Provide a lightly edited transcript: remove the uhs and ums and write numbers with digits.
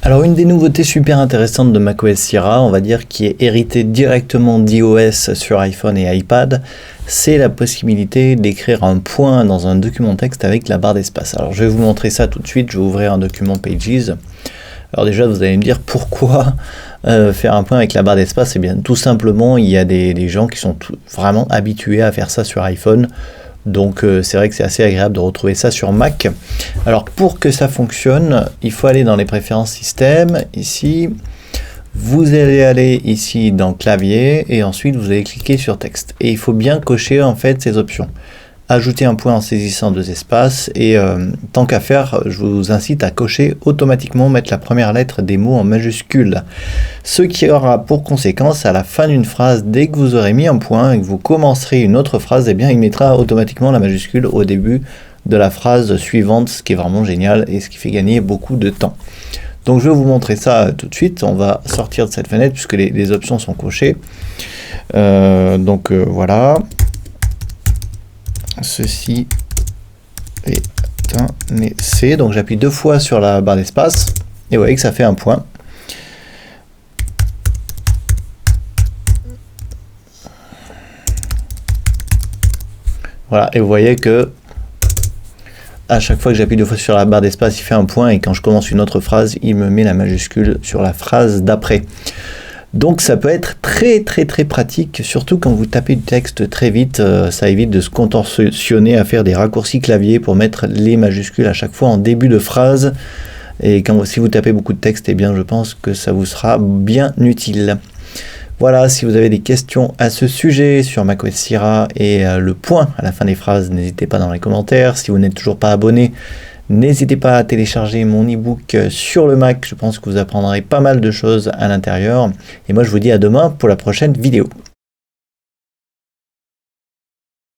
Alors une des nouveautés super intéressantes de macOS Sierra, on va dire qui est héritée directement d'iOS sur iPhone et iPad, c'est la possibilité d'écrire un point dans un document texte avec la barre d'espace. Alors je vais vous montrer ça tout de suite, je vais ouvrir un document Pages. Alors déjà vous allez me dire pourquoi faire un point avec la barre d'espace. Eh bien tout simplement il y a des gens qui sont vraiment habitués à faire ça sur iPhone. Donc c'est vrai que c'est assez agréable de retrouver ça sur Mac. Alors pour que ça fonctionne, il faut aller dans les préférences système, ici. Vous allez aller ici dans clavier et ensuite vous allez cliquer sur texte. Et il faut bien cocher en fait ces options. Ajouter un point en saisissant deux espaces et tant qu'à faire, je vous incite à cocher automatiquement, mettre la première lettre des mots en majuscule. Ce qui aura pour conséquence à la fin d'une phrase, dès que vous aurez mis un point et que vous commencerez une autre phrase, eh bien il mettra automatiquement la majuscule au début de la phrase suivante, ce qui est vraiment génial et ce qui fait gagner beaucoup de temps. Donc je vais vous montrer ça tout de suite. On va sortir de cette fenêtre puisque les options sont cochées. Voilà. Ceci est un essai. Donc j'appuie deux fois sur la barre d'espace et vous voyez que ça fait un point. Voilà, et vous voyez que à chaque fois que j'appuie deux fois sur la barre d'espace, il fait un point et quand je commence une autre phrase, il me met la majuscule sur la phrase d'après. Donc ça peut être très pratique, surtout quand vous tapez du texte très vite, ça évite de se contorsionner à faire des raccourcis clavier pour mettre les majuscules à chaque fois en début de phrase. Et si vous tapez beaucoup de texte, eh bien je pense que ça vous sera bien utile. Voilà, si vous avez des questions à ce sujet sur macOS Sierra et le point à la fin des phrases, n'hésitez pas dans les commentaires. Si vous n'êtes toujours pas abonné, n'hésitez pas à télécharger mon e-book sur le Mac, je pense que vous apprendrez pas mal de choses à l'intérieur. Et moi je vous dis à demain pour la prochaine vidéo.